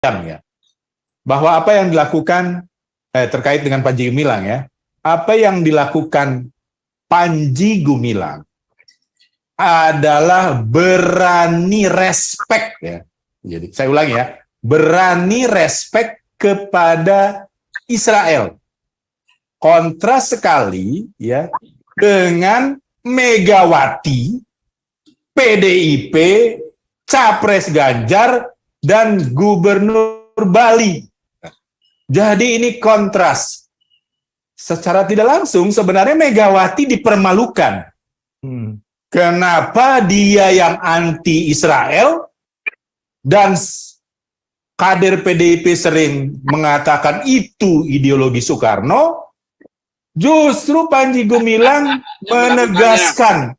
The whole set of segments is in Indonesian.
ya, bahwa apa yang dilakukan terkait dengan Panji Gumilang ya, apa yang dilakukan Panji Gumilang adalah berani respect ya. Jadi saya ulangi ya, berani respect kepada Israel. Kontras sekali ya dengan Megawati, PDIP, Capres Ganjar, dan Gubernur Bali. Jadi ini kontras. Secara tidak langsung sebenarnya Megawati dipermalukan. Kenapa dia yang anti-Israel dan kader PDIP sering mengatakan itu ideologi Soekarno, justru Panji Gumilang menegaskan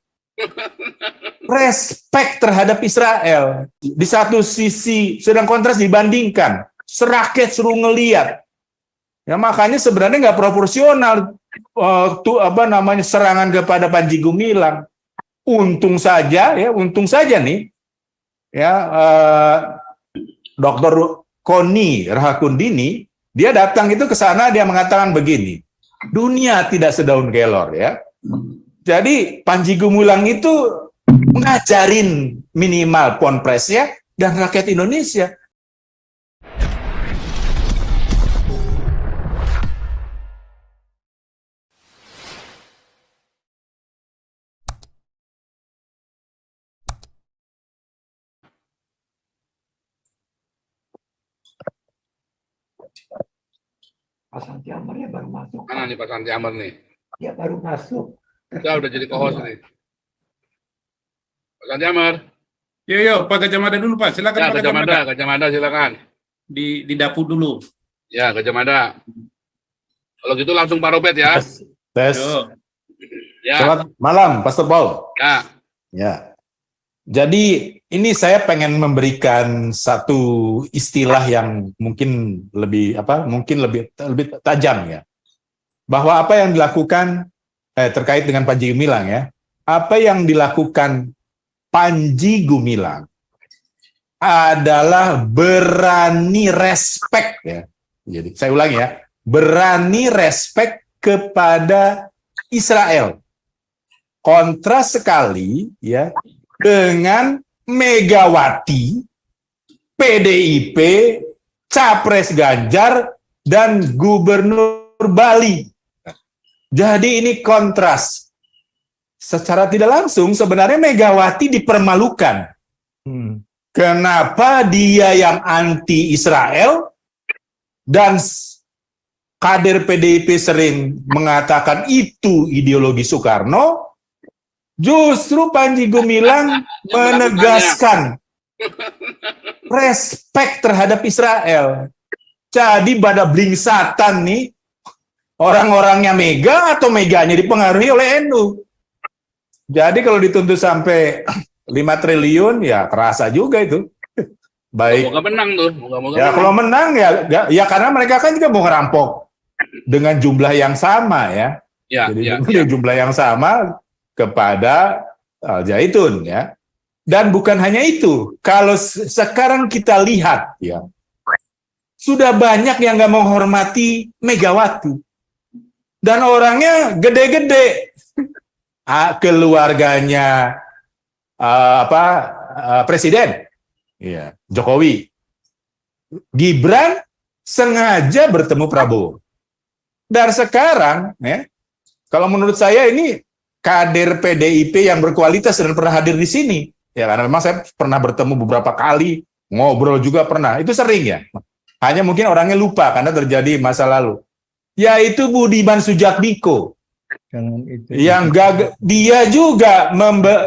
respek terhadap Israel. Di satu sisi sedang kontras dibandingkan, serakyat suruh ngeliat. Ya makanya sebenarnya nggak proporsional serangan kepada Panji Gumilang. Untung saja nih ya Dr. Koni Rahakundini dia datang itu ke sana, dia mengatakan begini, dunia tidak sedaun kelor ya. Jadi Panji Gumilang itu ngajarin minimal ponpresnya dan rakyat Indonesia. Pak Santi Amarnya baru masuk. Mana nih Pak Santi Amar nih? Dia baru masuk. Ya udah jadi co-host nih. Pak Santi Amar. Yo, Pak Gajah Mada dulu Pak, silakan Ya, Pak Gajah Mada. Gajah Mada silakan. Di dapur dulu. Ya, Gajah Mada. Kalau gitu langsung Pak Robert ya. Tes. Yo. Ya. Selamat malam, Pastor Paul. Ya. Ya. Jadi ini saya pengen memberikan satu istilah yang mungkin lebih tajam ya. Bahwa apa yang dilakukan terkait dengan Panji Gumilang ya. Apa yang dilakukan Panji Gumilang adalah berani respect ya. Jadi saya ulangi ya, berani respect kepada Israel. Kontras sekali ya dengan Megawati, PDIP, Capres Ganjar, dan Gubernur Bali. Jadi ini kontras. Secara tidak langsung sebenarnya Megawati dipermalukan. Kenapa dia yang anti-Israel dan kader PDIP sering mengatakan itu ideologi Soekarno, justru Panji Gumilang menegaskan respek terhadap Israel. Jadi pada blingsatan nih, orang-orangnya Mega atau Meganya dipengaruhi oleh NU. Jadi kalau dituntut sampai 5 triliun, ya kerasa juga itu. Baik. Moga menang tuh. Moga ya menang. Kalau menang ya karena mereka kan juga mau ngerampok dengan jumlah yang sama ya. Jadi jumlah yang sama kepada Al Zaitun ya. Dan bukan hanya itu, kalau sekarang kita lihat ya, sudah banyak yang nggak menghormati Megawati dan orangnya gede-gede, keluarganya Presiden ya, Jokowi, Gibran sengaja bertemu Prabowo. Dan sekarang ya, kalau menurut saya ini kader PDIP yang berkualitas dan pernah hadir di sini. Ya karena memang saya pernah bertemu beberapa kali, ngobrol juga pernah. Itu sering ya. Hanya mungkin orangnya lupa karena terjadi masa lalu. Yaitu Budiman Sujatmiko. Yang dia juga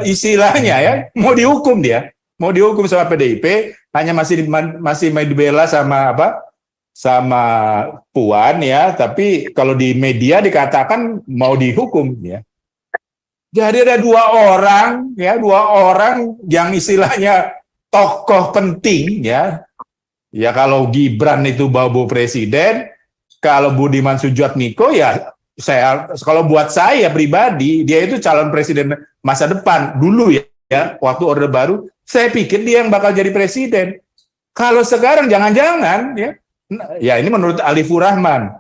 istilahnya ya, mau dihukum dia. Mau dihukum sama PDIP, hanya masih dibela sama sama Puan ya, tapi kalau di media dikatakan mau dihukum ya. Jadi ada dua orang yang istilahnya tokoh penting ya. Ya kalau Gibran itu bawa presiden, kalau Budiman Sujatmiko ya kalau buat saya pribadi dia itu calon presiden masa depan dulu ya waktu Orde Baru, saya pikir dia yang bakal jadi presiden. Kalau sekarang jangan-jangan ya ini menurut Alifur Rahman,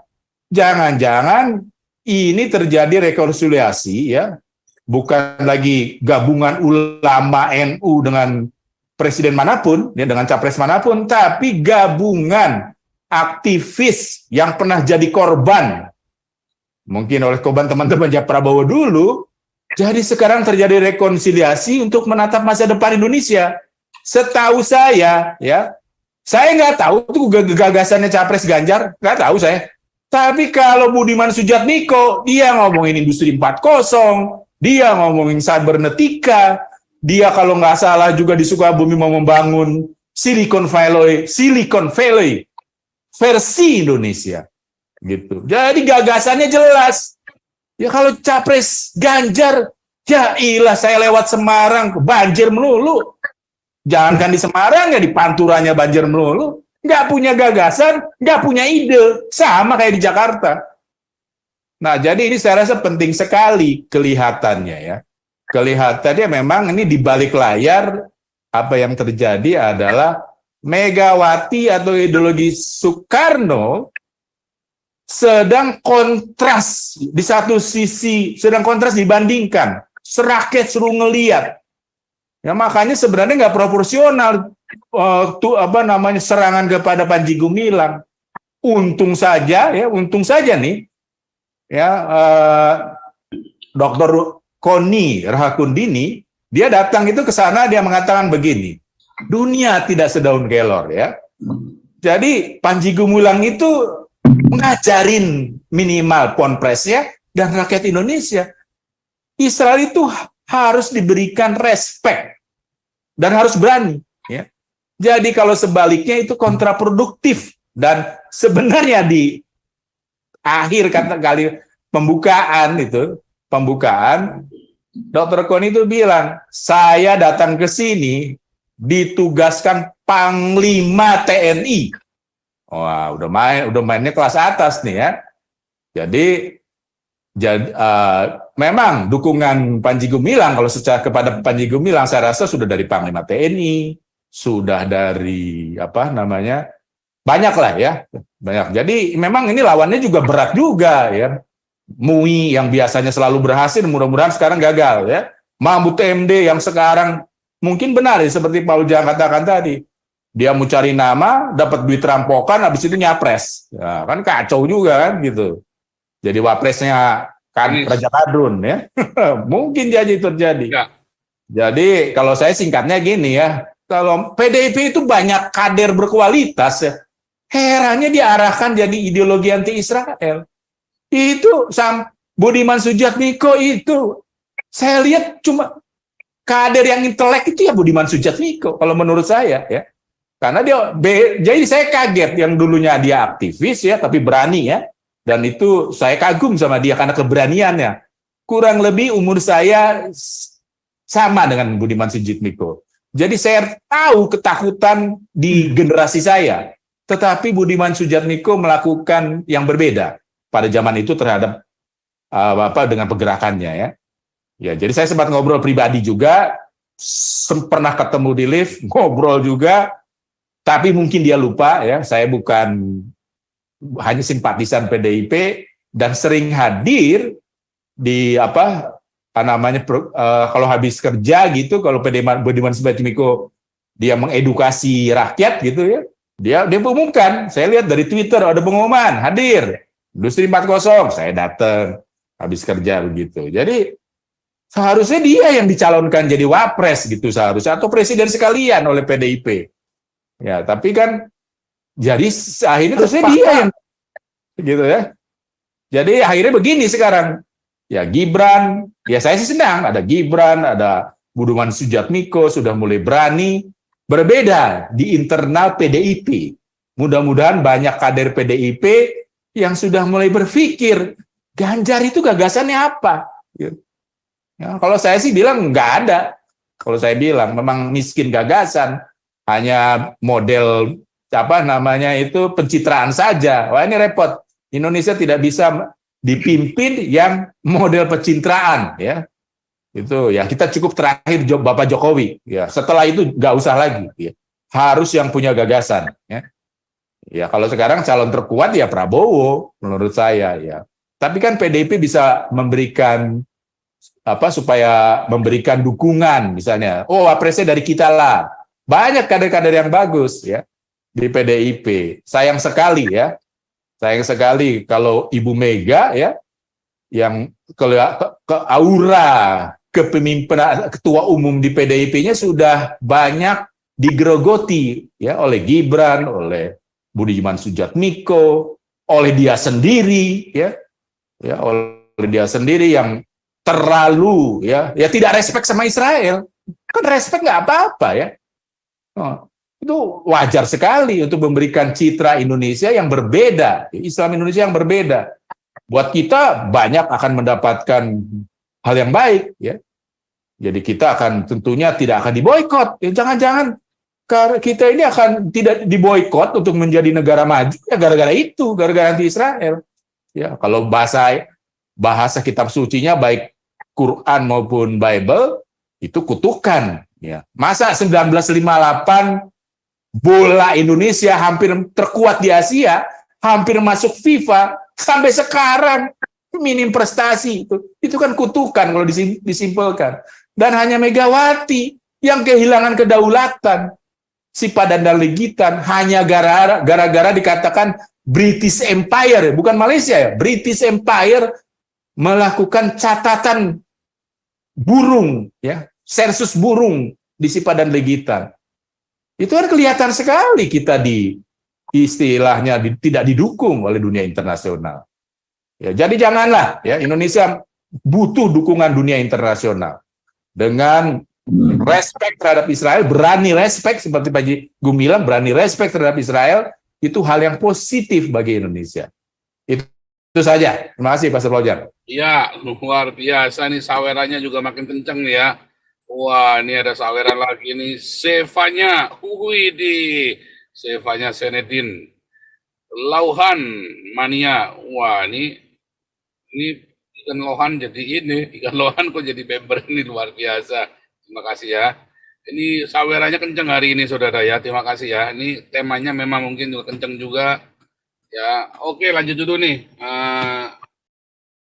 jangan-jangan ini terjadi rekonsiliasi ya, bukan lagi gabungan ulama NU dengan presiden manapun, ya dengan capres manapun, tapi gabungan aktivis yang pernah jadi korban, mungkin oleh korban teman-temannya Prabowo dulu, jadi sekarang terjadi rekonsiliasi untuk menatap masa depan Indonesia. Setahu saya, ya, saya nggak tahu itu gagasannya capres Ganjar, nggak tahu saya. Tapi kalau Budiman Sujatmiko, dia ngomongin industri 4.0, dia ngomongin cybernetika, dia kalau nggak salah juga di Sukabumi mau membangun Silicon Valley versi Indonesia, gitu. Jadi gagasannya jelas. Ya kalau capres Ganjar, ya ilah saya lewat Semarang, banjir melulu. Jangankan di Semarang, ya di Panturanya banjir melulu. Nggak punya gagasan, nggak punya ide, sama kayak di Jakarta. Nah, jadi ini saya rasa penting sekali kelihatannya ya. Kelihatannya memang ini di balik layar apa yang terjadi adalah Megawati atau ideologi Soekarno sedang kontras di satu sisi, sedang kontras dibandingkan. Serakyat suruh ngeliat. Ya makanya sebenarnya nggak proporsional serangan kepada Panji Gumilang. Untung saja nih ya Dr. Koni Rahakundini dia datang itu ke sana, dia mengatakan begini, dunia tidak sedaun kelor ya. Jadi Panji Gumilang itu ngajarin minimal ponpresnya dan rakyat Indonesia, Israel itu harus diberikan respect dan harus berani ya. Jadi kalau sebaliknya itu kontraproduktif. Dan sebenarnya di akhir kali pembukaan Dr. Koni itu bilang, saya datang ke sini ditugaskan Panglima TNI. Wah, udah mainnya kelas atas nih ya. Jadi memang dukungan Panji Gumilang kalau secara kepada Panji Gumilang saya rasa sudah dari Panglima TNI, sudah dari banyak lah ya, banyak. Jadi memang ini lawannya juga berat juga ya. MUI yang biasanya selalu berhasil, mudah-mudahan sekarang gagal ya. Mahfud MD yang sekarang mungkin benar ya, seperti Pak Ujang katakan tadi, dia mau cari nama, dapat duit rampokan, habis itu nyapres, ya, kan kacau juga kan gitu. Jadi wapresnya kan Raja Kadrun ya, mungkin jadi terjadi. Ya. Jadi kalau saya singkatnya gini ya, kalau PDIP itu banyak kader berkualitas ya. Herannya diarahkan jadi ideologi anti-Israel. Itu Budiman Sujatmiko itu, saya lihat cuma kader yang intelek itu ya Budiman Sujatmiko, kalau menurut saya ya. Karena jadi saya kaget yang dulunya dia aktivis ya, tapi berani ya. Dan itu saya kagum sama dia karena keberaniannya. Kurang lebih umur saya sama dengan Budiman Sujatmiko. Jadi saya tahu ketakutan di generasi saya. Tetapi Budiman Sujatmiko melakukan yang berbeda pada zaman itu terhadap dengan pergerakannya ya. Ya, jadi saya sempat ngobrol pribadi juga, pernah ketemu di lift, ngobrol juga, tapi mungkin dia lupa ya, saya bukan hanya simpatisan PDIP dan sering hadir di kalau habis kerja gitu, kalau Budiman Sujatmiko dia mengedukasi rakyat gitu ya. Dia mengumumkan, saya lihat dari Twitter ada pengumuman, hadir, industri 4.0, saya datang, habis kerja begitu. Jadi, seharusnya dia yang dicalonkan jadi wapres gitu seharusnya, atau presiden sekalian oleh PDIP. Ya, tapi kan, jadi akhirnya terusnya dia yang, gitu ya. Jadi akhirnya begini sekarang, ya Gibran, ya saya sih senang, ada Gibran, ada Budiman Sujatmiko, sudah mulai berani, berbeda di internal PDIP. Mudah-mudahan banyak kader PDIP yang sudah mulai berpikir, Ganjar itu gagasannya apa? Ya, kalau saya sih bilang nggak ada. Kalau saya bilang memang miskin gagasan, hanya model pencitraan saja. Wah ini repot. Indonesia tidak bisa dipimpin yang model pencitraan ya. Itu ya kita cukup terakhir Bapak Jokowi ya, setelah itu nggak usah lagi ya. harus yang punya gagasan. Ya, ya kalau sekarang calon terkuat ya Prabowo menurut saya ya. Tapi kan PDIP bisa memberikan apa supaya memberikan dukungan misalnya. Oh, wapresnya dari kita lah. Banyak kader-kader yang bagus ya di PDIP. Sayang sekali ya. Sayang sekali kalau Ibu Mega ya yang ke aura kepemimpinan ketua umum di PDIP-nya sudah banyak digerogoti ya oleh Gibran, oleh Budiman Sujatmiko, oleh dia sendiri ya oleh dia sendiri yang terlalu ya tidak respect sama Israel. Kan respect nggak apa-apa ya. Oh, itu wajar sekali untuk memberikan citra Indonesia yang berbeda, Islam Indonesia yang berbeda. Buat kita banyak akan mendapatkan hal yang baik ya. Jadi kita akan tentunya tidak akan diboikot. Ya, jangan-jangan kita ini akan tidak diboikot untuk menjadi negara maju ya gara-gara itu, gara-gara anti Israel. Ya, kalau bahasa kitab sucinya baik Quran maupun Bible itu kutukan ya. Masa 1958 bola Indonesia hampir terkuat di Asia, hampir masuk FIFA, sampai sekarang minim prestasi itu kan kutukan kalau disimpulkan. Dan hanya Megawati yang kehilangan kedaulatan, Sipadan dan Legitan hanya gara-gara dikatakan British Empire, bukan Malaysia ya, British Empire melakukan catatan burung ya, sensus burung di Sipadan Legitan. Itu kan kelihatan sekali kita istilahnya tidak didukung oleh dunia internasional. Ya, jadi janganlah ya Indonesia butuh dukungan dunia internasional dengan respect terhadap Israel, berani respect seperti Pak Gumilang, berani respect terhadap Israel itu hal yang positif bagi Indonesia. Itu saja. Terima kasih Pak Fauzan. Iya, luar biasa nih sawerannya juga makin kenceng nih ya. Wah, ini ada saweran lagi nih. Sevanya, Widih, Sevanya Senedin, Lauhan Mania. Wah, ini ikan lohan jadi ikan lohan kok jadi member ini luar biasa. Terima kasih ya. Ini sawerannya kenceng hari ini saudara ya. Terima kasih ya. Ini temanya memang mungkin juga kenceng juga. Ya, oke lanjut dulu nih.